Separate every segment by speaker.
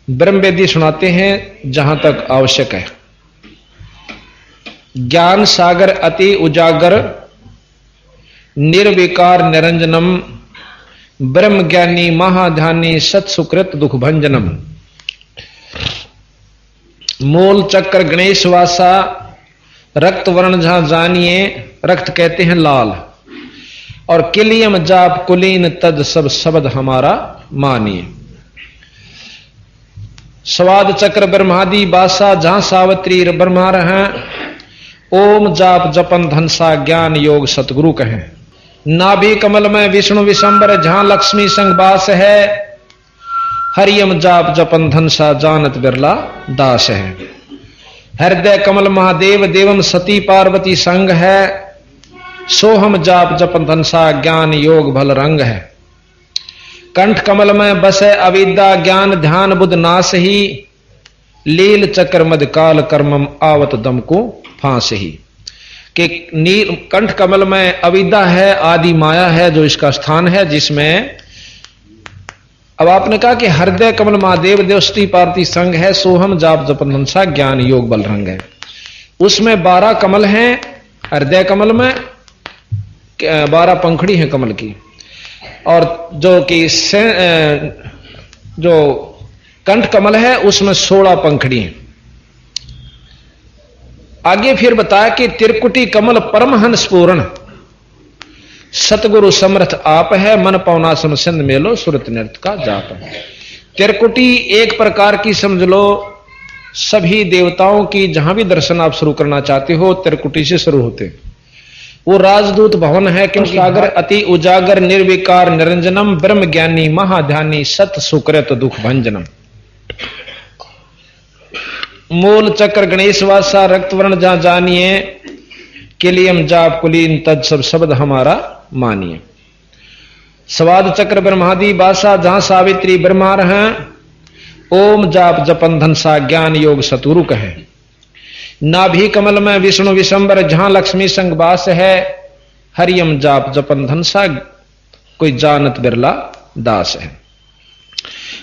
Speaker 1: ब्रह्म वेदी सुनाते हैं जहां तक आवश्यक है। ज्ञान सागर अति उजागर निर्विकार निरंजनम ब्रह्म ज्ञानी महाध्यानी सत सुकृत दुख भंजनम। मूल चक्र गणेश वासा रक्त वर्ण जहां जानिए, रक्त कहते हैं लाल, और किलियम जाप कुलीन तद सब शब्द हमारा मानिए। स्वाद चक्र ब्रह्मादि बासा जहां सावित्री ब्रह्मा हैं, ओम जाप जपन धनसा ज्ञान योग सतगुरु कहें। नाभि कमल में विष्णु विशंबर जहां लक्ष्मी संग बास है, हरियम जाप जपन धनसा जानत बिरला दास है। हृदय कमल महादेव देवम सती पार्वती संग है, सोहम जाप जपन धनसा ज्ञान योग भल रंग है। कंठ कमल में बसे अविद्या ज्ञान ध्यान बुध नास ही, लील चक्र मद काल कर्मम आवत दम को फांस ही। कि नील कंठ कमल में अविद्या है, आदि माया है जो इसका स्थान है, जिसमें अब आपने कहा कि हृदय कमल महादेव देवस्ती पार्वती संग है, सोहम जाप जपन धनसा ज्ञान योग बल रंग है। उसमें 12 कमल हैं। हृदय कमल में 12 पंखड़ी हैं कमल की, और जो कि जो कंठ कमल है उसमें 16 पंखड़ी हैं। आगे फिर बताया कि त्रिकुटी कमल परमहंस पूर्ण सतगुरु समर्थ आप है, मन पौना समसंद मेलो सुरत नृत्य का जाप है। त्रिकुटी एक प्रकार की समझ लो सभी देवताओं की, जहां भी दर्शन आप शुरू करना चाहते हो त्रिकुटी से शुरू होते। वो राजदूत भवन है, क्योंकि सागर अति उजागर निर्विकार निरंजनम ब्रह्म ज्ञानी महाध्यानी सत सुकृत दुख भंजनम। मूल चक्र गणेश वासा रक्त वर्ण जहां जानिए, किलियम जाप कुलीन तद सब शब्द हमारा मानिए। स्वाद चक्र ब्रह्मादि बासा जहां सावित्री ब्रह्मा हैं, ओम जाप जपन धनसा ज्ञान योग सतुरु कहे। नाभि कमल में विष्णु विशंबर जहां लक्ष्मी संग बास है, हरियम जाप जपन धनसा कोई जानत बिरला दास है।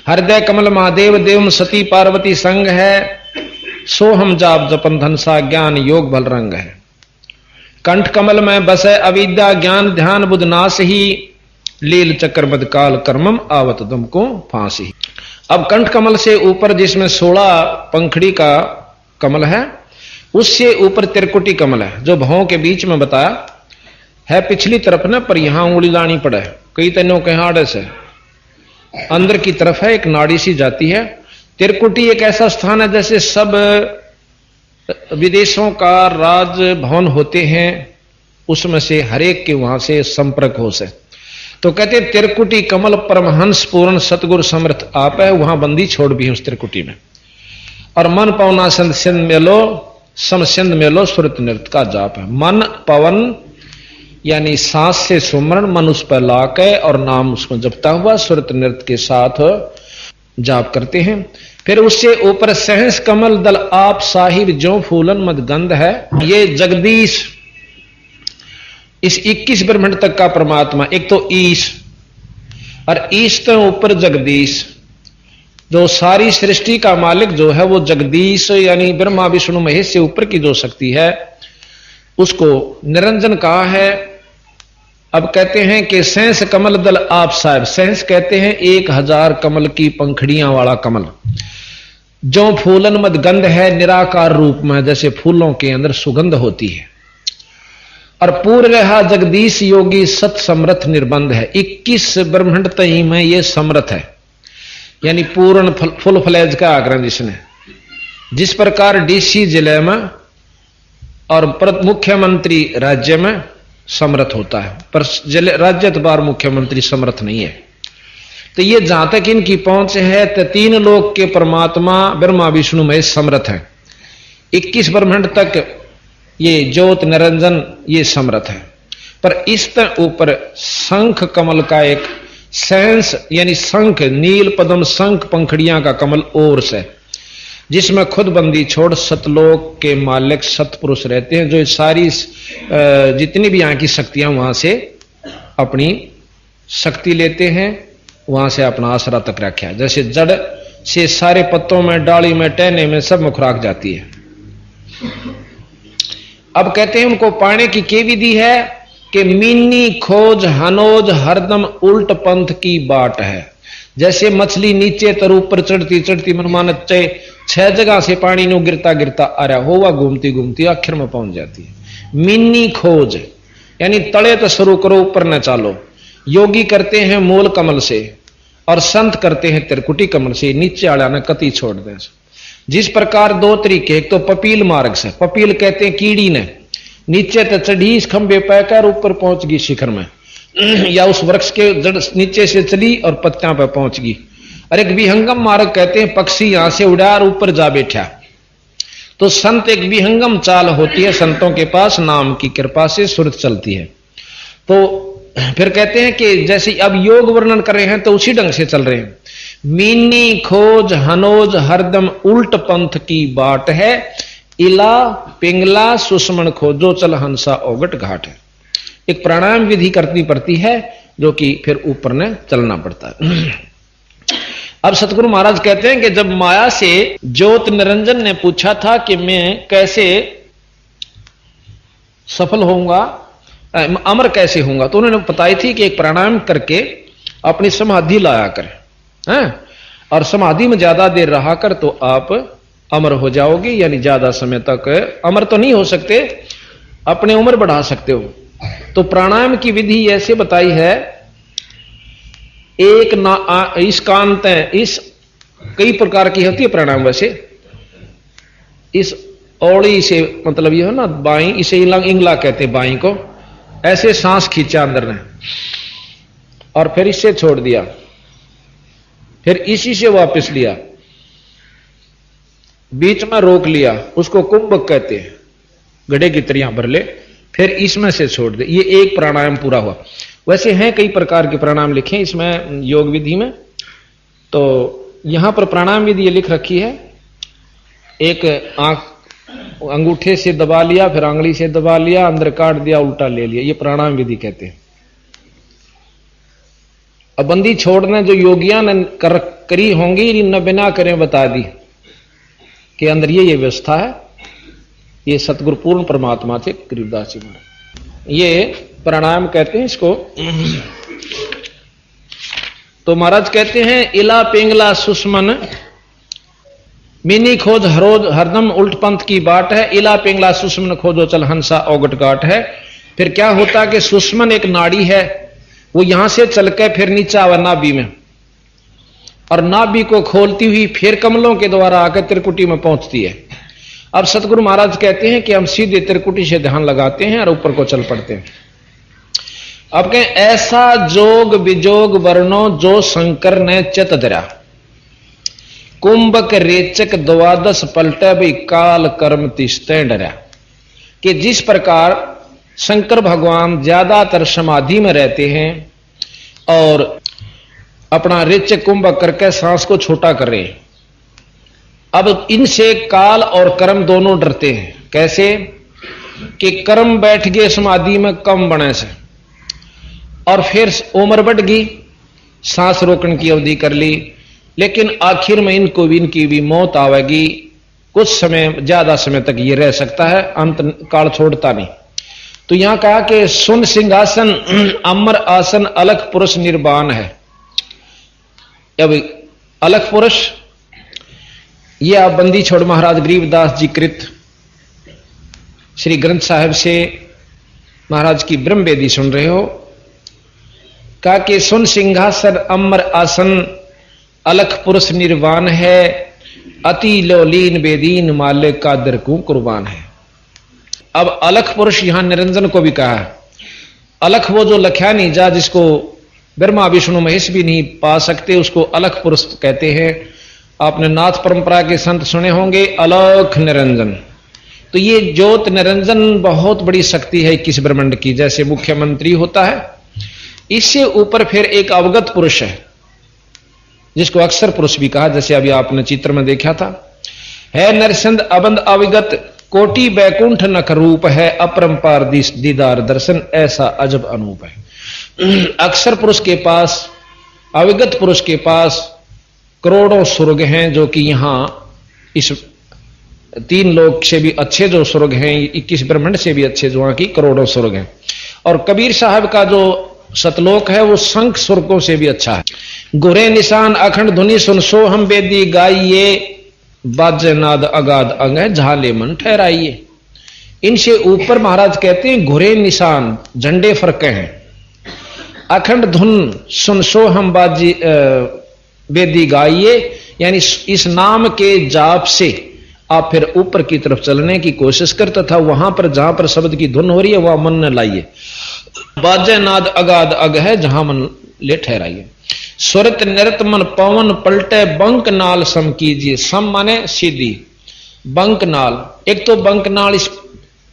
Speaker 1: हृदय कमल महादेव देव सती पार्वती संग है, सोहम जाप जपन धनसा ज्ञान योग बल रंग है। कंठ कमल में बसे अविद्या ज्ञान ध्यान बुध नास ही, लील चक्र मद काल कर्मम आवत दम को फांसी। अब कंठ कमल से ऊपर जिसमें 16 पंखड़ी का कमल है, उससे ऊपर त्रिकुटी कमल है, जो भवों के बीच में बताया है पिछली तरफ ना, पर यहां उंगली लानी पड़े। कई तनों के हाड़े से अंदर की तरफ है, एक नाड़ी सी जाती है। त्रिकुटी एक ऐसा स्थान है जैसे सब विदेशों का राज भवन होते हैं, उसमें से हरेक के वहां से संपर्क हो से। तो कहते त्रिकुटी कमल परमहंस पूर्ण सतगुरु समर्थ आप है, वहां बंदी छोड़ भी है उस त्रिकुटी में। और मन पवना संत सिंध मेलो समसिंध मेलो सुरत नृत्य का जाप है। मन पवन यानी सांस से सुमरण, मन उस पर लाके और नाम उसमें जपता हुआ सुरत नृत्य के साथ जाप करते हैं। फिर उससे ऊपर सहस कमल दल आप साहिब जो फूलन मद गंध है, ये जगदीश इस 21 ब्रह्मांड तक का परमात्मा। एक तो ईश, और ईश तो ऊपर जगदीश, जो सारी सृष्टि का मालिक जो है वो जगदीश, यानी ब्रह्मा विष्णु महेश से ऊपर की जो शक्ति है उसको निरंजन कहा है। अब कहते हैं कि सहस कमल दल आप साहिब, सहस कहते हैं 1000 कमल की पंखड़ियां वाला कमल, जो फूलन मद गंध है, निराकार रूप में जैसे फूलों के अंदर सुगंध होती है। और पूर्ण रहा जगदीश योगी सत समर्थ निर्बंध है। 21 ब्रह्मांड तई में ये समर्थ है, यानी पूर्ण फुल फ्लैज का आग्रह जिसने। जिस प्रकार डीसी जिले में और मुख्यमंत्री राज्य में समर्थ होता है, पर राज्य बार मुख्यमंत्री समर्थ नहीं है। तो ये जहां तक इनकी पहुंच है तो 3 लोक के परमात्मा ब्रह्मा विष्णु महेश समर्थ है। 21 ब्रह्मांड तक ये ज्योत निरंजन ये समर्थ है। पर इस ऊपर शंख कमल का एक सेंस, यानी शंख नील पद्म शंख पंखड़ियां का कमल और से, जिसमें खुद बंदी छोड़ सतलोक के मालिक सतपुरुष रहते हैं, जो सारी जितनी भी यहाँ की शक्तियां वहां से अपनी शक्ति लेते हैं, वहां से अपना आसरा तक रखा है। जैसे जड़ से सारे पत्तों में, डाली में, टहने में सब में खुराक जाती है। अब कहते हैं उनको पाने की क्या विधि है कि मीनी खोज हनोज हरदम उल्ट पंथ की बाट है। जैसे मछली नीचे तर ऊपर चढ़ती चढ़ती मनमान 6 जगह से पानी नो गिरता गिरता आ रहा होगा, घूमती घूमती आखिर में पहुंच जाती है। मीनी खोज यानी तले तो शुरू करो, ऊपर न चालो। योगी करते हैं मूल कमल से और संत करते हैं त्रिकुटी कमल से, नीचे आड़ा न कति छोड़ दें। जिस प्रकार 2 तरीके, एक तो पपील मार्ग से, पपील कहते हैं कीड़ी ने नीचे तो चढ़ी इस खंबे पैकर ऊपर पहुंच गई शिखर में, या उस वृक्ष के जड़ नीचे से चली और पत्तियां पर पहुंच गई। और एक विहंगम मार्ग कहते हैं पक्षी यहां से उड़ा और ऊपर जा बैठा। तो संत एक विहंगम चाल होती है, संतों के पास नाम की कृपा से सुरत चलती है। तो फिर कहते हैं कि जैसे अब योग वर्णन कर रहे हैं तो उसी ढंग से चल रहे हैं। मीनी खोज हनोज हरदम उल्ट पंथ की बाट है, इला पिंगला सुषमण खोजो चल हंसा ओगट घाट है। एक प्राणायाम विधि करनी पड़ती है जो कि फिर ऊपर ने चलना पड़ता है। अब सतगुरु महाराज कहते हैं कि जब माया से ज्योत निरंजन ने पूछा था कि मैं कैसे सफल होऊंगा, अमर कैसे होऊंगा, तो उन्होंने बताई थी कि एक प्राणायाम करके अपनी समाधि लाया कर, हैं? और समाधि में ज्यादा देर रहा कर तो आप अमर हो जाओगे, यानी ज्यादा समय तक अमर तो नहीं हो सकते, अपने उम्र बढ़ा सकते हो। तो प्राणायाम की विधि ऐसे बताई है, एक ना इस कांत इस कई प्रकार की होती है प्राणायाम। वैसे इस औड़ी से मतलब ये है ना बाई, इसे इंगला कहते हैं बाई को। ऐसे सांस खींचा अंदर ने और फिर इससे छोड़ दिया, फिर इसी से वापस लिया, बीच में रोक लिया, उसको कुंभक कहते हैं, गड्ढे की तरियां भर ले, फिर इसमें से छोड़ दे। ये एक प्राणायाम पूरा हुआ। वैसे हैं कई प्रकार के प्राणायाम लिखे इसमें योग विधि में। तो यहां पर प्राणायाम विधि ये लिख रखी है, एक आंख अंगूठे से दबा लिया, फिर आंगली से दबा लिया, अंदर काट दिया, उल्टा ले लिया, ये प्राणायाम विधि कहते हैं। अब बंदी छोड़ने जो योगियां ने करी होंगी न बिना करें बता दी कि अंदर ये व्यवस्था है। ये सतगुरु पूर्ण परमात्मा थे गरीबदास जी महाराज, ये प्राणायाम कहते हैं इसको। तो महाराज कहते हैं इला पिंगला सुषमन मिनी खोज हरोज हरदम उल्ट पंथ की बाट है, इला पिंगला सुषमन खोजो चल हंसा ओगट घाट है। फिर क्या होता कि सुषमन एक नाड़ी है, वो यहां से चल के फिर नीचे आवा नाभि में, और नाभि को खोलती हुई फिर कमलों के द्वारा आकर त्रिकुटी में पहुंचती है। अब सतगुरु महाराज कहते हैं कि हम सीधे त्रिकुटी से ध्यान लगाते हैं और ऊपर को चल पड़ते हैं। अब कहें ऐसा जोग विजोग वर्णो जो शंकर ने चित धरा, कुंभक रेचक द्वादश पलटे भी काल कर्म तिस्ते डरा। कि जिस प्रकार शंकर भगवान ज्यादातर समाधि में रहते हैं और अपना रेचक कुंभक करके सांस को छोटा कर रहे हैं, अब इनसे काल और कर्म दोनों डरते हैं। कैसे कि कर्म बैठ गए समाधि में कम बने से, और फिर उम्र बढ़ गई, सांस रोकने की अवधि कर ली, लेकिन आखिर में इनको भी इनकी भी मौत आवेगी। कुछ समय ज्यादा समय तक ये रह सकता है, अंत काल छोड़ता नहीं। तो यहां कहा कि सुन सिंहासन अमर आसन अलख पुरुष निर्वाण है। अब अलख पुरुष ये आप बंदी छोड़ महाराज गरीबदास जी कृत श्री ग्रंथ साहिब से महाराज की ब्रह्म वेदी सुन रहे हो। कहा कि सुन सिंहासन अमर आसन अलख पुरुष निर्वाण है, अति लोलीन बेदीन मालिक का दरकू कुर्बान है। अब अलख पुरुष यहां निरंजन को भी कहा है। अलख वो जो लख्या नहीं जा, जिसको ब्रह्मा विष्णु महेश भी नहीं पा सकते, उसको अलख पुरुष कहते हैं। आपने नाथ परंपरा के संत सुने होंगे अलख निरंजन। तो ये ज्योत निरंजन बहुत बड़ी शक्ति है किस ब्रह्मांड की। जैसे मुख्यमंत्री होता है, इससे ऊपर फिर एक अवगत पुरुष है जिसको अक्षर पुरुष भी कहा, जैसे अभी आपने चित्र में देखा था। है नरसिंद अबंद अविगत कोटि बैकुंठ नख रूप है, अपरंपार दीदार दर्शन ऐसा अजब अनूप है। अक्षर पुरुष के पास, अविगत पुरुष के पास करोड़ों स्वर्ग हैं जो कि यहां इस 3 लोक से भी अच्छे जो स्वर्ग हैं, 21 ब्रह्मांड से भी अच्छे जो वहां की करोड़ों स्वर्ग हैं। और कबीर साहब का जो सतलोक है वो शंख स्वर्गों से भी अच्छा है। गुरे निशान अखंड धुनि सुन सो हम बेदी गाइए, बाजे नाद अगाध अंग झाले मन ठहराइए। इनसे ऊपर महाराज कहते हैं घुरे निशान झंडे फरके हैं, अखंड धुन सुन सो हम बाजी बेदी गाइए, यानी इस नाम के जाप से आप फिर ऊपर की तरफ चलने की कोशिश कर, तथा वहां पर जहां पर शब्द की धुन हो रही है वह मन न लाइए। बाजे नाद अगाध अग है जहां मन ले ठहराइए। स्वरत नृत मन पवन पलटे बंक नाल सम कीजिए। सम माने सीधी, बंक नाल, एक तो बंक नाल इस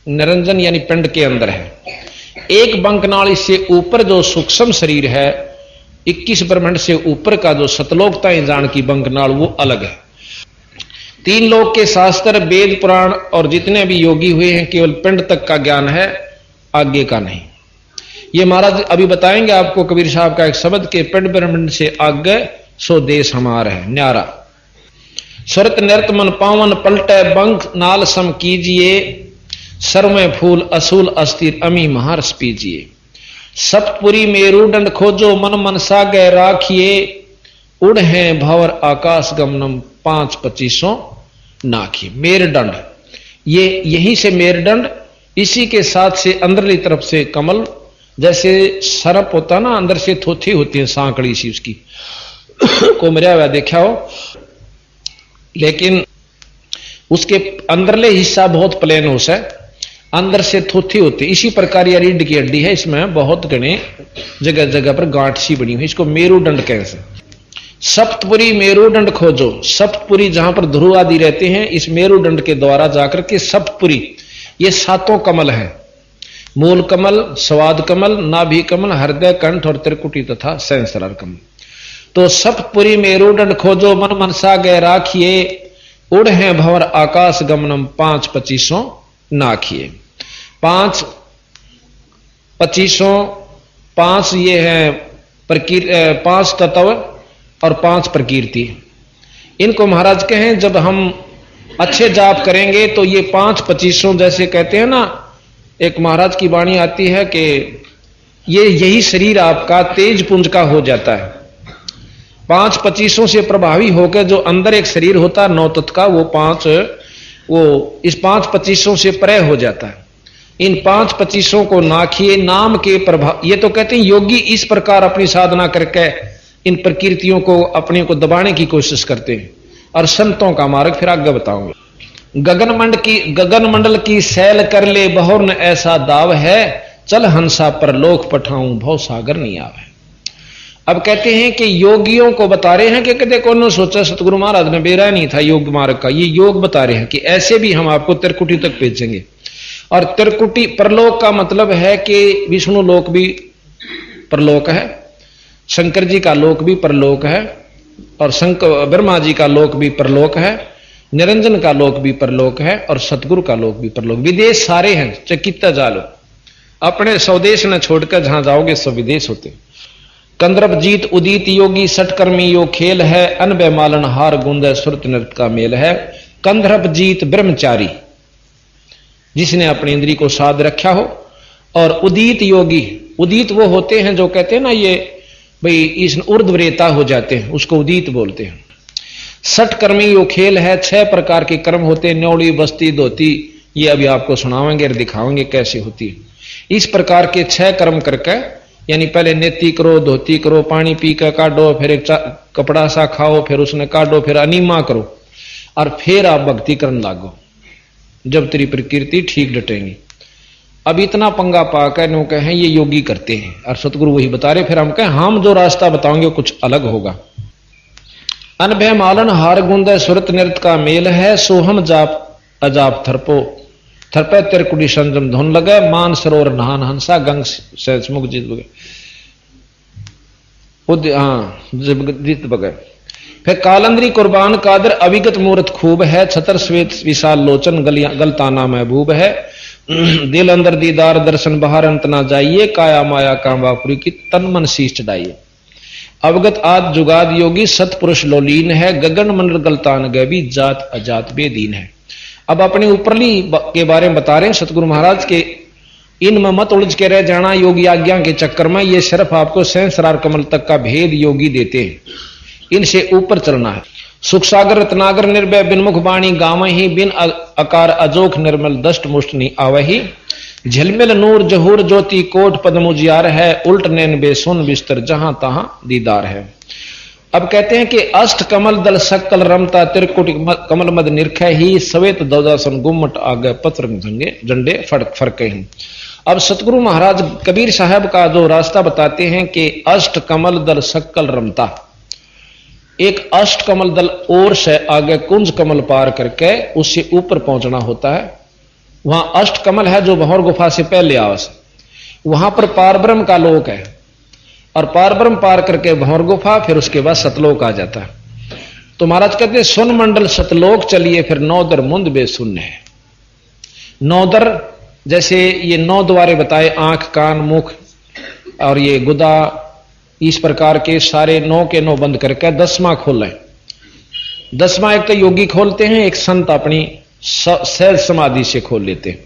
Speaker 1: निरंजन यानी पिंड के अंदर है, एक बंक नाल इससे ऊपर जो सूक्ष्म शरीर है 21 ब्रह्मांड से ऊपर का जो सतलोकताएं जान की बंक नाल वो अलग है। 3 लोक के शास्त्र वेद पुराण और जितने भी योगी हुए हैं केवल पिंड तक का ज्ञान है, आगे का नहीं। ये महाराज अभी बताएंगे आपको कबीर साहब का एक शब्द के पिंड ब्रह्मांड से आगे सो देश हमारा है न्यारा। स्वरत नृत मन पावन पलटे बंक नाल सम कीजिए, सर में फूल असूल अस्थिर अमी महारस पीजिए। सप्तपुरी मेरुदंड खोजो मन मनसा गए राखिए, उड़ हैं भंवर आकाश गमनम 5-25 नाखिए। मेरुदंड, ये यहीं से मेरुदंड, इसी के साथ से अंदरली तरफ से कमल, जैसे सरप होता ना अंदर से थोथी होती है सांकड़ी सी उसकी को मरिया हुआ देखा हो, लेकिन उसके अंदरले हिस्सा बहुत प्लेन हो से अंदर से थोथी होती। इसी प्रकार यह रीढ़ की हड्डी है, इसमें बहुत घने जगह जगह पर गांठ सी बनी हुई, इसको मेरुदंड कहते हैं। सप्तपुरी मेरुदंड खोजो, सप्तपुरी जहां पर ध्रुव आदि रहते हैं इस मेरुदंड के द्वारा जाकर के सप्तपुरी, ये 7 कमल है, मूल कमल, स्वाद कमल, नाभि कमल, हृदय कंठ और त्रिकुटी तथा सहस्रार कमल। तो सप्तपुरी मेरुदंड खोजो मन मनसा गए राखिए, उड़ हैं भंवर आकाश गमनम 5-25 नाखिए। 5-25 5 ये है 5 तत्व और 5 प्रकृति। इनको महाराज कहें जब हम अच्छे जाप करेंगे तो ये 5-25 जैसे कहते हैं ना, एक महाराज की वाणी आती है कि ये यही शरीर आपका तेज पुंज का हो जाता है। 5-25 से प्रभावी होकर जो अंदर एक शरीर होता है 9 तत्व का, वो इस 5-25 से परे हो जाता है। इन 5-25 को नाखिए नाम के प्रभाव, ये तो कहते हैं योगी इस प्रकार अपनी साधना करके इन प्रकृतियों को अपने को दबाने की कोशिश करते हैं। और संतों का मार्ग फिर आगे बताऊंगा। गगन मंडल की सैल कर ले बहुर न ऐसा दाव है, चल हंसा पर लोक पठाऊं भव सागर नहीं आवे। अब कहते हैं कि योगियों को बता रहे हैं कि कदे कौन सोचा सतगुरु महाराज ने बेरा नहीं था योग मार्ग का, ये योग बता रहे हैं कि ऐसे भी हम आपको त्रिकुटी तक भेजेंगे। और त्रिकुटी परलोक का मतलब है कि विष्णु लोक भी परलोक है, शंकर जी का लोक भी परलोक है, और ब्रह्मा जी का लोक भी परलोक है, निरंजन का लोक भी परलोक है, और सतगुरु का लोक भी परलोक। विदेश सारे हैं, चकित्ता जालो, अपने स्वदेश न छोड़कर जहां जाओगे सब विदेश होते। कंद्रप जीत उदित योगी सटकर्मी यो खेल है, अनबे मालन हार गुंद सुरत नृत का मेल है। कंद्रप जीत ब्रह्मचारी, जिसने अपनी इंद्री को साध रखा हो, और उदित योगी, उदित वो होते हैं जो कहते हैं ना ये भाई इस ऊर्ध्वरेता हो जाते हैं, उसको उदित बोलते हैं। सटकर्मी यो खेल है, 6 प्रकार के कर्म होते हैं, न्योड़ी बस्ती धोती, ये अभी आपको सुनावेंगे और दिखावेंगे कैसे होती है। इस प्रकार के 6 कर्म करके, यानी पहले नेति करो, धोती करो, पानी पी कर काटो, फिर एक कपड़ा सा खाओ, फिर उसने काटो, फिर अनिमा करो, और फिर आप भक्ति करने लागो, जब तेरी प्रकृति ठीक डटेंगी। अब इतना पंगा पाकर नो कहें ये योगी करते हैं, और सतगुरु वही बता रहे, फिर हम कहें हम जो रास्ता बताओगे कुछ अलग होगा। अनभय मालन हार गुंद सुरत नृत का मेल है, सोहम जाप अजाप थरपो थरपे तिरकुटी संजम धुन लगे, मान सरोवर नहान हंसा गंग सहसमुख जीत बगे। जीत बगे। फिर कालंदरी कुर्बान कादर अविगत मूर्त खूब है, छतर श्वेत विशाल लोचन गलताना महबूब है। दिल अंदर दीदार दर्शन बाहर अंत ना जाइए, काया माया कामवापुरी की तन मन शीश चढ़ाइए। अवगत आद जुगाद योगी सतपुरुष लोलीन है, गगन मंडल गलतान गैबी जात अजात बेदीन है। अब अपनी ऊपरली के बारे में बता रहे हैं सतगुरु महाराज के, इनमें मत उलझ के रह जाना योगी आज्ञा के चक्कर में, ये सिर्फ आपको सहस्रार कमल तक का भेद योगी देते हैं, इनसे ऊपर चलना है। सुख सागर रत्नागर निर्भय बिनमुख बाणी गावही, बिन अकार अजोख निर्मल दष्ट मुष्ट नहीं आवही, झलमिल नूर जहूर ज्योति कोट पद्म उजियार है, उल्ट नैन बेसुन बिस्तर जहां तहां दीदार है। अब कहते हैं कि अष्ट कमल दल सकल रमता त्रिकुट कमल मद निरख ही, सवेत दौदासन गुम्मट आगे पत्र झंडे फरक ही। अब सतगुरु महाराज कबीर साहब का जो रास्ता बताते हैं कि अष्ट कमल दल सकल रमता, एक अष्ट कमल दल और से आगे कुंज कमल पार करके उससे ऊपर पहुंचना होता है। वहां अष्ट कमल है जो भंवर गुफा से पहले आवस, वहां पर पारब्रह्म का लोक है, और पारब्रह्म पार करके भंवर गुफा, फिर उसके बाद सतलोक आ जाता है। तो महाराज कहते हैं सुन मंडल सतलोक चलिए, फिर नौदर मुंद बेसुन्न है। नौदर जैसे ये 9 द्वारे बताए, आंख कान मुख और ये गुदा, इस प्रकार के सारे 9 के 9 बंद करके 10वां खोलें। 10वां एक तो योगी खोलते हैं, एक संत अपनी सहज समाधि से खोल लेते हैं।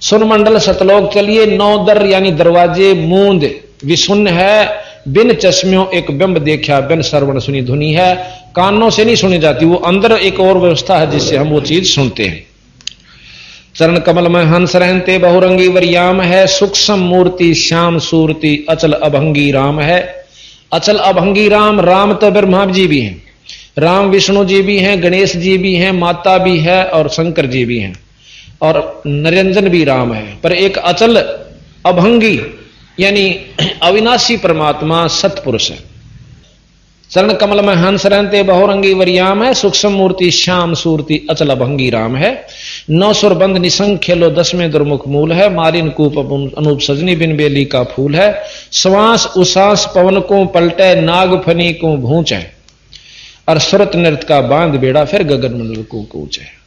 Speaker 1: सुन मंडल सतलोक चलिए, 9 दर यानी दरवाजे मूंद विशुन्न है, बिन चश्मियों एक बिंब देखा, बिन श्रवण सुनी धुनी है। कानों से नहीं सुनी जाती, वो अंदर एक और व्यवस्था है जिससे हम वो चीज सुनते हैं। चरण कमल में हंस रहते बहुरंगी वरियाम है, सूक्ष्म मूर्ति श्याम सूरति अचल अभंगी राम है। अचल अभंगी राम, राम तो ब्रह्मा जी भी हैं, राम विष्णु जी भी हैं, गणेश जी भी हैं, माता भी है और शंकर जी भी हैं, और निरंजन भी राम है। पर एक अचल अभंगी यानी अविनाशी परमात्मा सतपुरुष है। चरण कमल में हंस रहते बहुरंगी वरियाम है, सूक्ष्म मूर्ति श्याम सूरति अचल अभंगी राम है। 9 सुर बंद निसंग खेलो 10वें दुर्मुख मूल है, मारिन कूप अनूप सजनी बिन बेली का फूल है। श्वास उसास पवन को पलटे, नाग फनी को भूंच है, और सुरत नृत्य का बांध बेड़ा, फिर गगन मंडल को कूच है।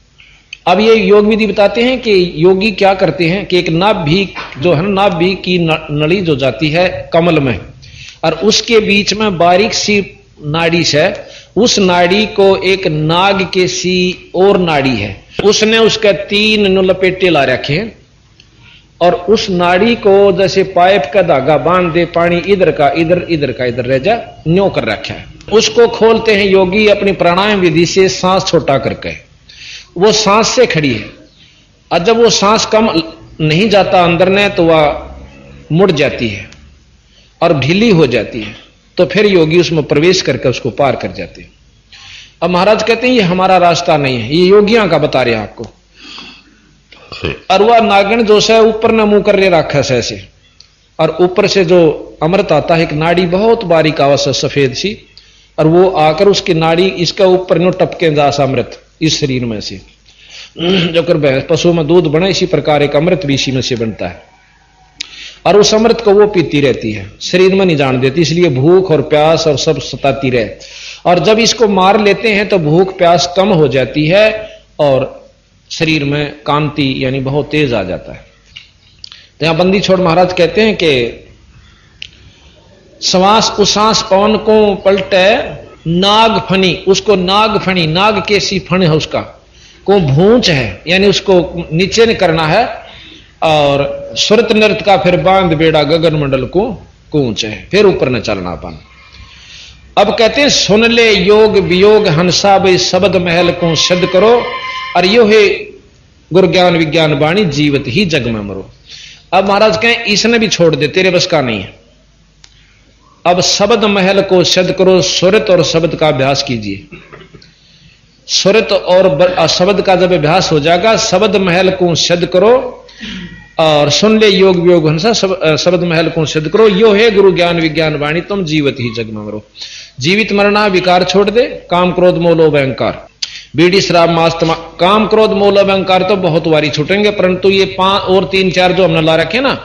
Speaker 1: अब ये योग विधि बताते हैं कि योगी क्या करते हैं कि एक नाभि जो है, नाभि की नली जो जाती है कमल में, और उसके बीच में बारीक सी नाड़ी है, उस नाड़ी को एक नाग के सी और नाड़ी है, उसने उसके 3 लपेटे ला रखे हैं, और उस नाड़ी को जैसे पाइप का धागा बांध दे, पानी इधर का इधर, इधर का इधर रह जा, न्यों कर रखा है। उसको खोलते हैं योगी अपनी प्राणायाम विधि से, सांस छोटा करके, वो सांस से खड़ी है, और जब वो सांस कम नहीं जाता अंदर ने तो वह मुड़ जाती है और ढीली हो जाती है, तो फिर योगी उसमें प्रवेश करके उसको पार कर जाते हैं। अब महाराज कहते हैं ये हमारा रास्ता नहीं है, ये योगियों का बता रहे हैं आपको। और वह नागिन जो है ऊपर न मुंह कर रखा है ऐसे, और ऊपर से जो अमृत आता है, एक नाड़ी बहुत बारीक आवाज सफेद सी, और वो आकर उसकी नाड़ी इसका ऊपर नो टपके जास अमृत इस शरीर में से, जो कर पशु में दूध बने इसी प्रकार एक अमृत भी इसी में से बनता है, और उस अमृत को वो पीती रहती है, शरीर में नहीं जान देती, इसलिए भूख और प्यास और सब सताती रहे। और जब इसको मार लेते हैं तो भूख प्यास कम हो जाती है और शरीर में कांति यानी बहुत तेज आ जाता है। तो यहां बंदी छोड़ महाराज कहते हैं कि श्वास उसास पवन को पलटे, नाग फनी, उसको नाग फनी, नाग के सी फण है उसका, को भूंच है यानी उसको नीचे न करना है, और सुरत नृत्य का फिर बांध बेड़ा गगन मंडल को कूच है, फिर ऊपर न चलना पाना। अब कहते हैं सुन ले योग वियोग हंसा बे शब्द महल को सिद्ध करो, और यो है गुरु ज्ञान विज्ञान वाणी जीवित ही जग में मरो। अब महाराज कहें इसने भी छोड़ दे, तेरे बस का नहीं है। अब शब्द महल को सिद्ध करो, सुरत और शब्द का अभ्यास कीजिए। सुरत और शब्द का जब अभ्यास हो जाएगा, शब्द महल को सिद्ध करो, और सुन ले योग वियोग हंसा शब्द महल को सिद्ध करो, यो है गुरु ज्ञान विज्ञान वाणी तुम जीवित ही जग में मरो। जीवित मरना विकार छोड़ दे, काम क्रोध मोह लोभ अहंकार, बीड़ी शराब मांस काम क्रोध मोह लोभ अहंकार तो बहुत वारी छूटेंगे, परंतु ये 5 और 3 4 जो हमने ला रखे ना,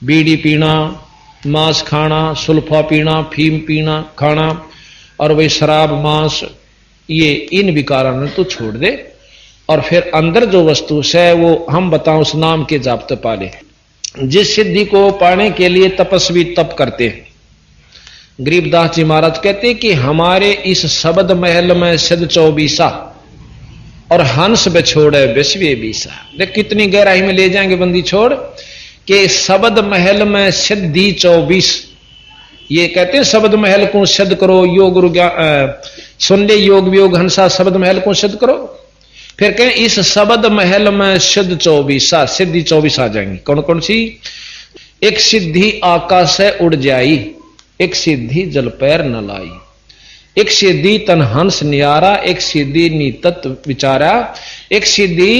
Speaker 1: बीड़ी पीना, मांस खाना, सुल्फा पीना, फीम पीना खाना, और वही शराब मांस, ये इन विकारों ने तो छोड़ दे, और फिर अंदर जो वस्तु है वो हम बताओ उस नाम के जाप्त पाले। जिस सिद्धि को पाने के लिए तपस्वी तप करते हैं, गरीबदास जी महाराज कहते कि हमारे इस शब्द महल में सिद्ध 24 और हंस बिछोड़े विश्वे 20। देख कितनी गहराई में ले जाएंगे बंदी छोड़ के शब्द महल में सिद्धि 24। ये कहते हैं शब्द महल को सिद्ध करो, योग गुरु सुन ले योग वियोग हंसा शब्द महल को सिद्ध करो। फिर कहें इस शब्द महल में सिद्ध 24 सिद्धि 24 आ जाएंगी। कौन कौन सी? एक सिद्धि आकाश से उड़ जाई, एक सिद्धि जल पैर न लाई, एक सिद्धि तन हंस नियारा, एक सिद्धि नीतत विचारा, एक सिद्धि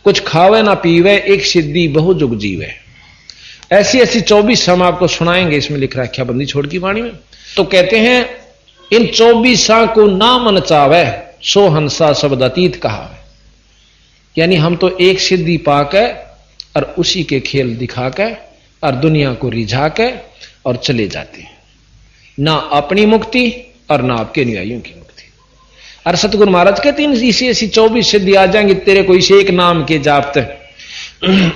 Speaker 1: कुछ खावे ना पीवे, एक सिद्धि बहु जुग जीवे। ऐसी ऐसी 24 हम आपको सुनाएंगे। इसमें लिख रखा बंदी छोड़ की वाणी में। तो कहते हैं इन 24 को ना मन चावे सो हंसा शब्द अतीत कहा। यानी हम तो एक सिद्धि पाके और उसी के खेल दिखा के और दुनिया को रिझा के और चले जाते हैं। ना अपनी मुक्ति और ना आपके अनुयायियों की मुक्ति। और सतगुरु महाराज कहते हैं इसी ऐसी 24 सिद्धि आ जाएंगे तेरे को इसे एक नाम के जापते।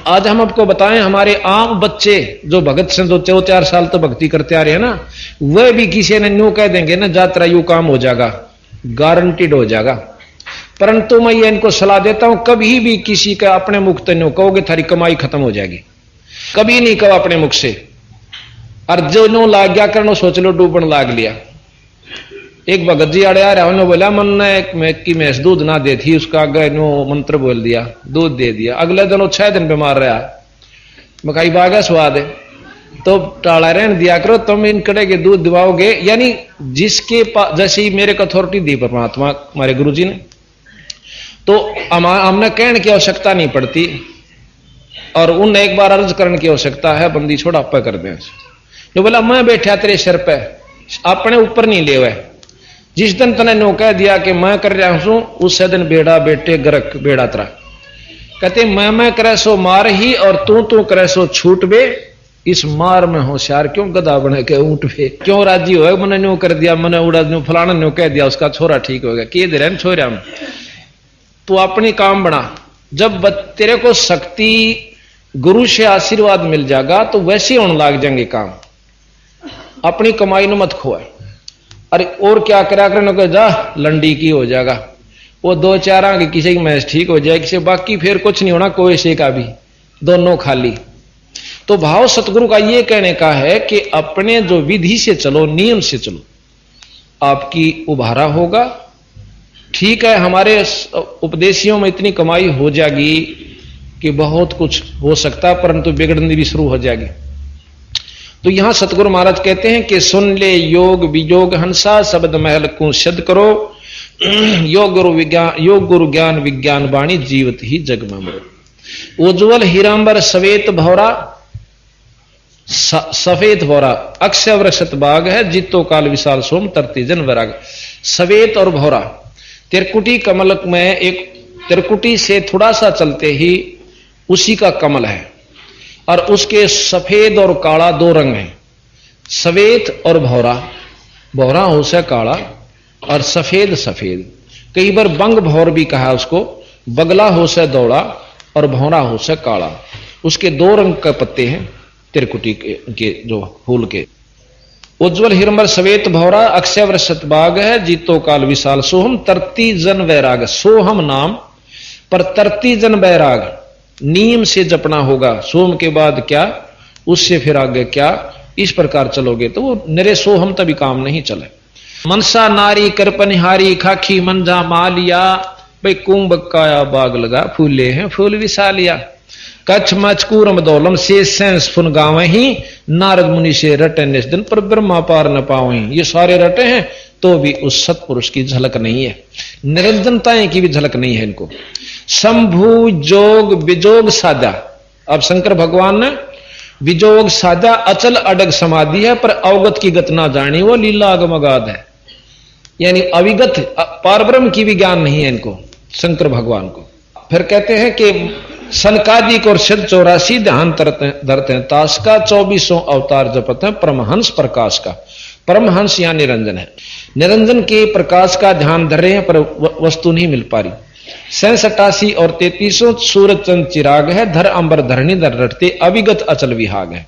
Speaker 1: आज हम आपको बताएं हमारे आम बच्चे जो भगत से 2-4 साल तो भक्ति करते आ रहे हैं ना, वह भी किसी ने न्यू कह देंगे ना यात्रा यू काम हो जाएगा, गारंटीड हो जाएगा। परंतु मैं ये इनको सलाह देता हूं कभी भी किसी का अपने मुख तो न्यू कहोगे थारी कमाई खत्म हो जाएगी। कभी नहीं कहो अपने मुख से। और जो नो लाग गया करनो सोच लो डूबन लाग लिया। एक भगत जी अड़े आ रहा उन्होंने बोला मन ने कि मैंस दूध ना दे थी, उसका आगे नो मंत्र बोल दिया, दूध दे दिया। अगले दिन वो 6 दिन बीमार रहा। मकाई बागा स्वाद है तो टाला रहने दिया करो, तुम इन कड़े के दूध दिवाओगे। यानी जिसके पास जैसे ही मेरे को अथॉरिटी दी परमात्मा हमारे गुरु जी ने, तो हमने कहने की आवश्यकता नहीं पड़ती और उन एक बार अर्ज करने की आवश्यकता है। बंदी छोड़ा आप कर दें। जो बोला मैं बैठा तेरे सिर पे अपने ऊपर नहीं ले हुए। जिस दिन तने नो कह दिया कि मैं कर रहा हूं उस दिन बेड़ा बेटे गरक बेड़ा तरा। कहते मैं करे सो मार ही और तू करे सो छूट बे। इस मार में होशियार क्यों गधा बने के ऊंट पे क्यों राजी हो। मैंने न्यू कर दिया, मैंने उड़ा न्यू फलाना न्यू कह दिया, उसका छोरा ठीक हो गया। किए दे रहे छोरा हम तू अपनी काम बना। जब तेरे को शक्ति गुरु से आशीर्वाद मिल जाएगा तो वैसे होने लग जाएंगे काम। अपनी कमाई न मत खोए। अरे और क्या करा कर जा लंडी की हो जाएगा। वो 2-4 आगे किसी की मैच ठीक हो जाए, किसी बाकी फिर कुछ नहीं होना, कोई से का भी दोनों खाली। तो भाव सतगुरु का ये कहने का है कि अपने जो विधि से चलो, नियम से चलो, आपकी उभारा होगा। ठीक है हमारे उपदेशियों में इतनी कमाई हो जाएगी कि बहुत कुछ हो सकता है, परंतु बिगड़नी भी शुरू हो जाएगी। तो यहां सतगुरु महाराज कहते हैं कि सुन ले योग वियोग हंसा शब्द महल को सिद्ध करो। योग गुरु ज्ञान विज्ञान वाणी जीवत ही जग में मरो। उज्ज्वल हीरांबर सवेत भौरा सफेद भौरा अक्षय वृक्षत बाग है जीतो काल विशाल सोम तरती जन वैराग। सवेत और भौरा तिरकुटी कमल में एक तिरकुटी से थोड़ा सा चलते ही उसी का कमल है और उसके सफेद और काला 2 रंग हैं। सवेत और भौरा, भौरा हो से काला और सफेद सफेद। कई बार बंग भौर भी कहा उसको। बगला हो से दौड़ा और भौरा हो से काला। उसके 2 रंग के पत्ते हैं तिरकुटी के जो फूल के। उज्ज्वल हिरंबर सवेत भौरा अक्षय वृषत बाग है जीतो काल विशाल सोहम तरती जन वैराग। सोहम नाम पर तरती जन वैराग नियम से जपना होगा। सोम के बाद क्या, उससे फिर आगे क्या, इस प्रकार चलोगे तो वो निरे सोहम तभी काम नहीं चले। मनसा नारी करपनिहारी खाखी मंजा मालिया। भाई कुंभ काया बाग लगा फूले हैं फूल विशालिया। कच्छ मचकूरम दौलम से सेंस फुन गावे ही नारद मुनि से रटे निस दिन पर ब्रह्मा पार न पावे। ये सारे रटे हैं तो भी उस सतपुरुष की झलक नहीं है, निरंजनताएं की भी झलक नहीं है इनको। शंभु जोग विजोग साधा। अब शंकर भगवान ने विजोग साधा अचल अडग समाधि है पर अवगत की गत ना जानी वो लीला अगमगाध है। यानी अविगत पारब्रह्म की भी ज्ञान नहीं है इनको शंकर भगवान को। फिर कहते हैं कि सनकादिक और सिद्ध 84 ध्यान धरते हैं ताश का 24 अवतार जपत है परमहंस प्रकाश का। परमहंस यहां निरंजन है। निरंजन के प्रकाश का ध्यान धर रहे हैं पर वस्तु नहीं मिल पा रही। 87 और 33 सूरज चंद चिराग है धर अंबर धरणी धर रटते अविगत अचल विहाग है।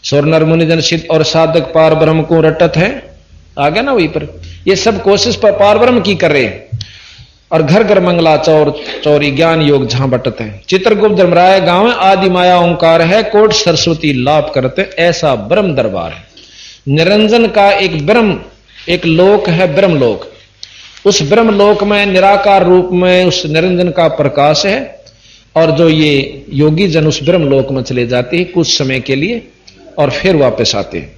Speaker 1: स्वर नर मुनि जन सिद्ध और साधक पार ब्रह्म को रटत है, आ गया ना वहीं पर। ये सब कोशिश पर पार ब्रह्म की कर रहे हैं। और घर घर मंगला चौर चौरी ज्ञान योग जहां बटत है। चित्रगुप्त धर्मराय गांव आदि माया ओंकार है, कोट सरस्वती लाभ करते, ऐसा ब्रह्म दरबार है। निरंजन का एक ब्रह्म, एक लोक है ब्रह्म लोक। उस ब्रह्म लोक में निराकार रूप में उस निरंजन का प्रकाश है। और जो ये योगी जन उस ब्रह्म लोक में चले जाते हैं कुछ समय के लिए और फिर वापस आते हैं।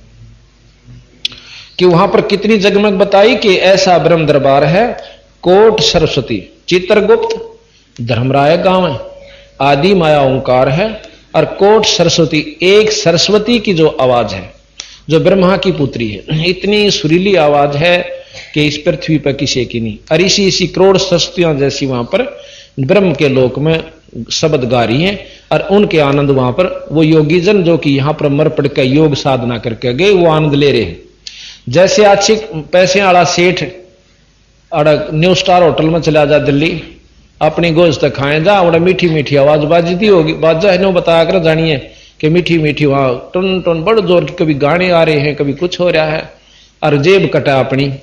Speaker 1: कि वहां पर कितनी जगमग बताई कि ऐसा ब्रह्म दरबार है। कोट सरस्वती, चित्रगुप्त धर्मराय गांव है, आदि माया ओंकार है और कोट सरस्वती, एक सरस्वती की जो आवाज है, जो ब्रह्मा की पुत्री है, इतनी सुरीली आवाज है कि इस पृथ्वी पर किसी की नहीं। और इसी करोड़ सरस्वतियां जैसी वहां पर ब्रह्म के लोक में शब्द गा रही हैं। और उनके आनंद वहां पर वो योगी जन जो कि यहां पर मर पड़ के योग साधना करके गए, वो आनंद ले रहे हैं। जैसे अच्छे पैसे वाला सेठ न्यू स्टार होटल में चला जा दिल्ली, अपनी गोश्त खाए जा, और मीठी मीठी आवाज बाजती होगी, बाजा है बताया कर जानिए कि मीठी मीठी वहां टन टन बड़ जोर की कभी गाने आ रहे हैं, कभी कुछ हो रहा है, और जेब कटा अपनी।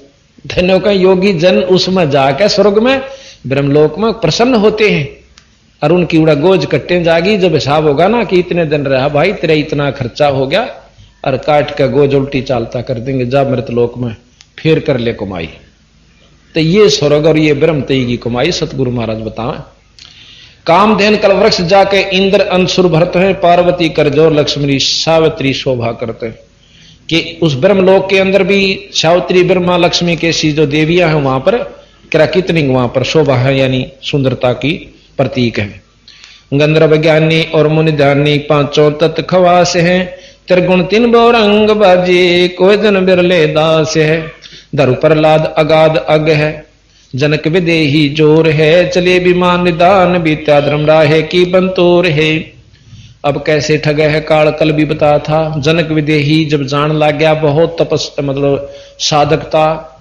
Speaker 1: धन्यों का योगी जन उसमें जाकर स्वर्ग में ब्रह्मलोक में प्रसन्न होते हैं। और उनकी उड़ा गोज कट्टे जागी, जब हिसाब होगा ना कि इतने दिन रहा भाई तेरा इतना खर्चा हो गया, और काट का गोज उल्टी चालता कर देंगे, जा मृतलोक में फिर कर ले कमाई। तो ये स्वर्ग और ये ब्रह्म तई की कमाई सतगुरु महाराज बताएं। कामधेन कल वृक्ष जाके इंद्र अंशुर भरते हैं, पार्वती करजोर लक्ष्मी सावित्री शोभा करते हैं। कि उस ब्रह्मलोक के अंदर भी सावित्री ब्रह्मा लक्ष्मी कैसी जो देवियां हैं वहां पर कितनी वहां पर शोभा है, यानी सुंदरता की प्रतीक है। गंधर्व ज्ञानी और मुनि ध्यानी पांचों तत्व खवास हैं, त्रिगुण तीन बौरंग बाजी कोई जन बिरले दास है। धरु प्रहलाद अगाध अग है, जनक विदेही जोर है, चले विमान निदान बीता धर्म राहे की बंतोर है। अब कैसे ठगे है काल कल भी बताया था। जनक विदेही जब जान लग गया, बहुत तपस मतलब साधकता,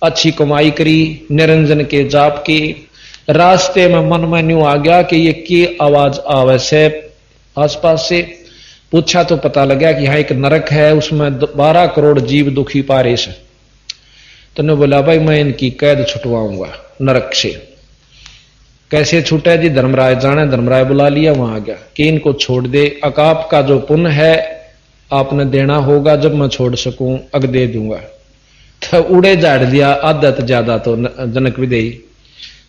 Speaker 1: अच्छी कमाई करी निरंजन के जाप की, रास्ते में मन में न्यू आ गया कि ये की आवाज आवे से आसपास से। पूछा तो पता लगा कि यहाँ एक नरक है, उसमें 12 करोड़ जीव दुखी पारे से। तो ने बोला भाई मैं इनकी कैद छुटवाऊंगा नरक से। कैसे छूटे जी, धर्मराय जाने, धर्मराय बुला लिया, वहां आ गया कि इनको छोड़ दे, अकाप का जो पुण्य है आपने देना होगा, जब मैं छोड़ सकूं अग दे दूंगा। तो उड़े झाड़ दिया, आदत ज्यादा तो जनक विदेही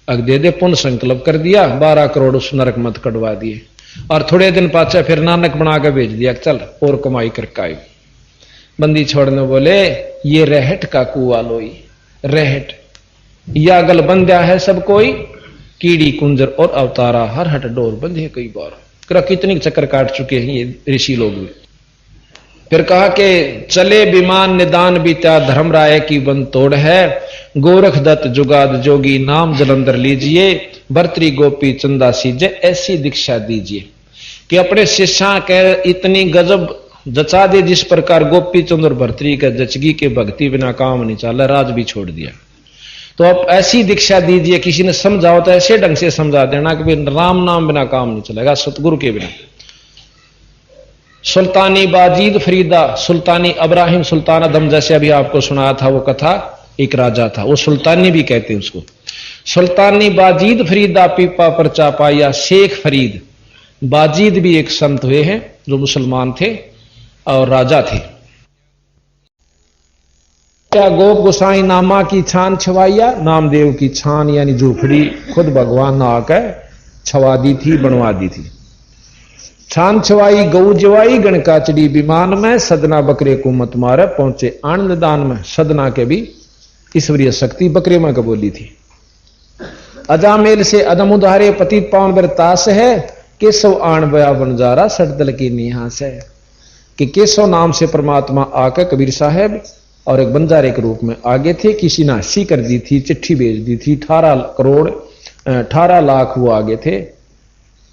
Speaker 1: अग दे दे, पुण्य संकल्प कर दिया, 12 करोड़ उस नरक मत कटवा दिए। और थोड़े दिन पाचा फिर नानक बना के भेज दिया, चल और कमाई करके आए। बंदी छोड़ने बोले ये रहट का कुआ लोई, रहट या गल बंध्या है सब कोई, कीड़ी कुंजर और अवतारा हर हट डोर बंधे कई बार। कितनी चक्कर काट चुके हैं ये ऋषि लोग भी। फिर कहा कि चले विमान निदान बीता धर्म राय की बन तोड़ है, गोरख दत्त जुगाद जोगी नाम जलंधर लीजिए, भर्तरी गोपी चंदा सीजे ऐसी दीक्षा दीजिए। कि अपने शिष्या के इतनी गजब जचा दे जिस प्रकार गोपी चंद्र भर्तरी का जचगी के भक्ति बिना काम नहीं चला, राज भी छोड़ दिया। तो आप ऐसी दीक्षा दीजिए, किसी ने समझाओ तो ऐसे ढंग से समझा देना कि राम नाम बिना काम नहीं चलेगा, सतगुरु के बिना। सुल्तानी बाजीद फरीदा, सुल्तानी अब्राहिम सुल्तान अदम, जैसे अभी आपको सुनाया था वो कथा, एक राजा था, वो सुल्तानी भी कहते हैं उसको। सुल्तानी बाजीद फरीदा पीपा परचा पाया, शेख फरीद बाजीद भी एक संत हुए हैं जो मुसलमान थे और राजा थे। क्या गोप गोसाई नामा की छान छवाइया, नामदेव की छान यानी झूपड़ी खुद भगवान ने आकर छवा दी थी, बनवा दी थी। छान छवाई गऊ जवाई गण काचड़ी विमान में, सदना बकरे को मत मारे पहुंचे आनंद दान में। सदना के भी ईश्वरीय शक्ति बकरे में कबोली थी। अजामेल से अदम उधारे पतित पावन बरतास है, केशव आण बया बनजारा सटदल की निहास है। कि केशव नाम से परमात्मा आकर कबीर साहब और एक बंजारे के रूप में आगे थे। किसी ने हस्सी कर दी थी, चिट्ठी भेज दी थी, 18 लाख वो आगे थे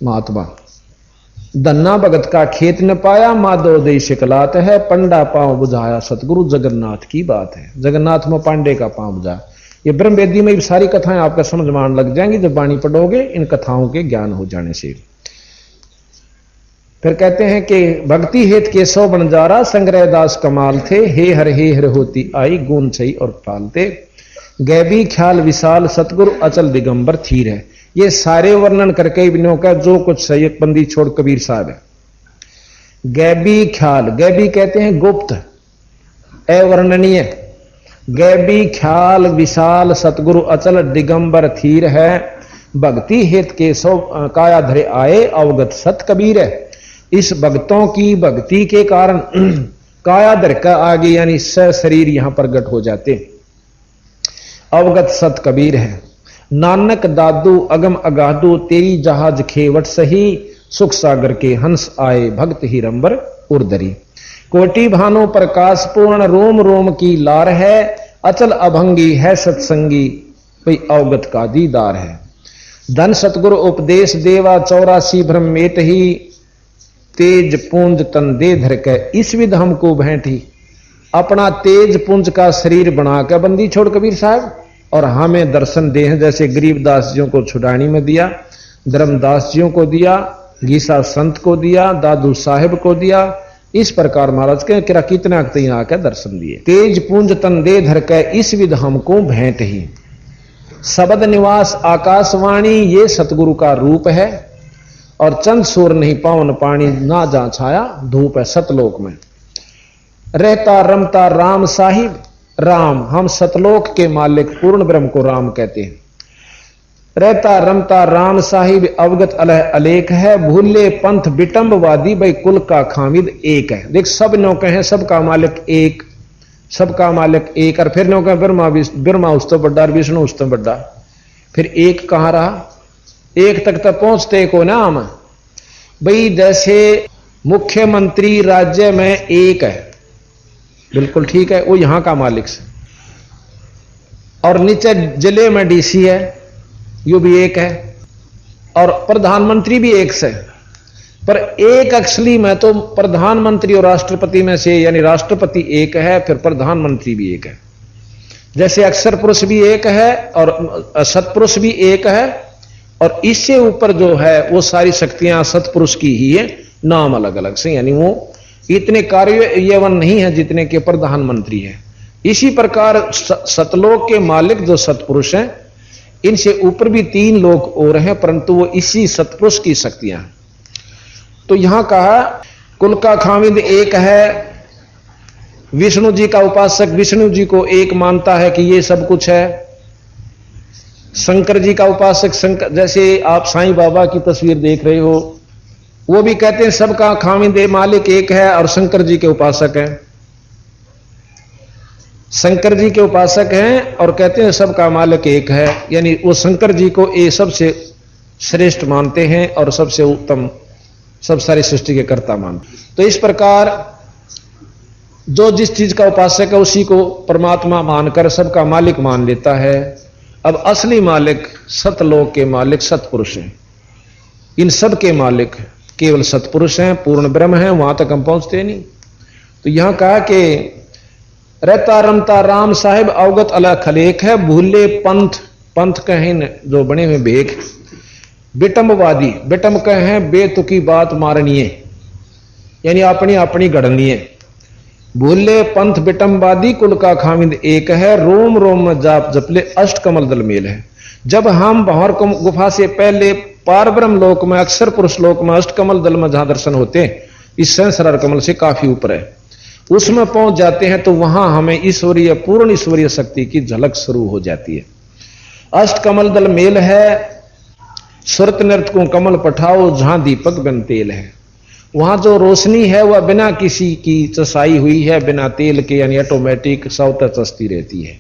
Speaker 1: महात्मा। धन्ना भगत का खेत न पाया, माधव दई शिकलात है, पंडा पांव बुझाया सतगुरु जगन्नाथ की बात है। जगन्नाथ में पांडे का पांव बुझा। ये ब्रह्म वेदी में सारी कथाएं आपका समझ में लग जाएंगी जब वाणी पढ़ोगे, इन कथाओं के ज्ञान हो जाने से। फिर कहते हैं कि भक्ति हेत केशव बनजारा संग्रह दास कमाल थे, हे हर होती आई गुण सही और पालते, गैबी ख्याल विशाल सतगुरु अचल दिगंबर थीर है। ये सारे वर्णन करके इब्नों का जो कुछ सही बंदी छोड़ कबीर साहब है। गैबी ख्याल, गैबी कहते हैं गुप्त अवर्णनीय, गैबी ख्याल विशाल सतगुरु अचल दिगंबर थीर है, भक्ति हेत केशव काया धरे आए अवगत सत कबीर है। इस भक्तों की भक्ति के कारण काया धर का आगे यानी शरीर यहां प्रगट हो जाते, अवगत सत कबीर है। नानक दादू अगम अगाधु तेरी जहाज खेवट सही, सुख सागर के हंस आए भक्त हिरंबर उर्दरी। कोटि भानु प्रकाश पूर्ण रोम रोम की लार है, अचल अभंगी है सत्संगी भाई अवगत का दीदार है। धन सतगुरु उपदेश देवा 84 ब्रह्मेत ही, तेज पुंज तन दे धर के इस विध हमको भेंटी। अपना तेज पुंज का शरीर बनाकर बंदी छोड़ कबीर साहब और हमें दर्शन दे हैं, जैसे गरीबदास जियों को छुड़ानी में दिया, धर्मदास जियों को दिया, गीसा संत को दिया, दादू साहेब को दिया, इस प्रकार महाराज के किरा कितना आकर दर्शन दिए। तेज पुंज तन दे धर के इस विध हमको भेंट ही, शब्द निवास आकाशवाणी ये सतगुरु का रूप है, और चंद सूर नहीं पावन पानी ना जा छाया धूप है सतलोक में। रहता रमता राम साहिब, राम हम सतलोक के मालिक पूर्ण ब्रह्म को राम कहते हैं। रहता रमता राम साहिब अवगत अलह अलेख है, भूले पंथ विटंबवादी भाई कुल का खामिद एक है। देख सब नौके हैं, सबका मालिक एक, सबका मालिक एक, और फिर नौके ब्रह्मा उस तो बड्डा, विष्णु उस तो बड्डा, फिर एक कहां रहा, एक तक तो पहुंचते को ना हम भाई। जैसे मुख्यमंत्री राज्य में एक है, बिल्कुल ठीक है, वो यहां का मालिक से, और नीचे जिले में डीसी है, यो भी एक है, और प्रधानमंत्री भी एक से। पर एक असली में तो प्रधानमंत्री और राष्ट्रपति में से यानी राष्ट्रपति एक है, फिर प्रधानमंत्री भी एक है। जैसे अक्षर पुरुष भी एक है और सतपुरुष भी एक है, और इससे ऊपर जो है वो सारी शक्तियां सतपुरुष की ही है, नाम अलग अलग से, यानी वो इतने कार्यवन नहीं है जितने के प्रधानमंत्री है। इसी प्रकार सतलोक के मालिक जो सतपुरुष हैं, इनसे ऊपर भी 3 लोग और हैं, परंतु वो इसी सतपुरुष की शक्तियां हैं। तो यहां कहा कुल का खामिद एक है, विष्णु जी का उपासक विष्णु जी को एक मानता है कि ये सब कुछ है। शंकर जी का उपासक शंकर, जैसे आप साईं बाबा की तस्वीर देख रहे हो, वो भी कहते हैं सबका खामिद मालिक एक है, और शंकर जी के उपासक हैं, शंकर जी के उपासक हैं और कहते हैं सबका मालिक एक है, यानी वो शंकर जी को ये सबसे श्रेष्ठ मानते हैं और सबसे उत्तम, सब सारी सृष्टि के कर्ता मानते। तो इस प्रकार जो जिस चीज का उपासक है उसी को परमात्मा मानकर सबका मालिक मान लेता है। अब असली मालिक सतलोक के मालिक सतपुरुष हैं, इन सब के मालिक केवल सतपुरुष हैं, पूर्ण ब्रह्म हैं, वहां तक हम पहुंचते नहीं। तो यहां कहा कि रहता रमता राम साहिब अवगत अला खलेक है, भूले पंथ, पंथ कहें जो बने हुए भेख, विटंबवादी, विटंब कहें बेतुकी बात मारनीय, यानी अपनी अपनी गढ़नीय। भूले पंथ विटंबवादी कुल का खामिद एक है, रोम रोम में जाप जपले अष्ट कमल दल मेल है। जब हम भंवर गुफा से पहले पार ब्रह्म लोक में अक्षर पुरुष लोक में अष्ट कमल दल में जहां दर्शन होते हैं, इस सहस्रार कमल से काफी ऊपर है, उसमें पहुंच जाते हैं तो वहां हमें ईश्वरीय पूर्ण ईश्वरीय शक्ति की झलक शुरू हो जाती है। अष्ट कमल दल मेल है, सुरत नृत को कमल पठाओ जहां दीपक बन तेल है। वहां जो रोशनी है वह बिना किसी की चसाई हुई है, बिना तेल के, यानी ऑटोमेटिक सौते चसती रहती है,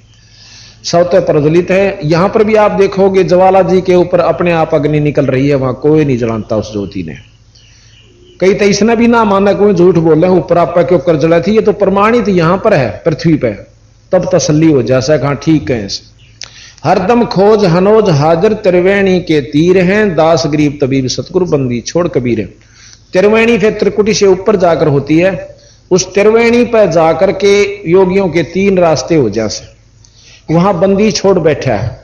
Speaker 1: सौते प्रज्वलित है। यहां पर भी आप देखोगे ज्वाला जी के ऊपर अपने आप अग्नि निकल रही है, वहां कोई नहीं जलाता उस ज्योति ने। कई तो इसने भी ना माना, कोई झूठ बोल रहे हैं ऊपर आप क्यों कर जला थी, ये तो प्रमाणित यहां पर है पृथ्वी पर, तब तसल्ली हो जैसा कहा ठीक है। हरदम खोज हनोज हाजर त्रिवेणी के तीर हैं, दास गरीब तबीब सतगुरु बंदी छोड़ कबीर है। त्रिवेणी फिर त्रिकुटी से ऊपर जाकर होती है, उस त्रिवेणी पर जाकर के योगियों के 3 रास्ते हो जैसे, वहां बंदी छोड़ बैठा है।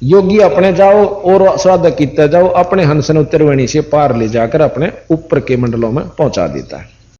Speaker 1: योगी अपने जाओ और साधक कीते जाओ, अपने हंसन उत्तरवेणी से पार ले जाकर अपने ऊपर के मंडलों में पहुंचा देता है।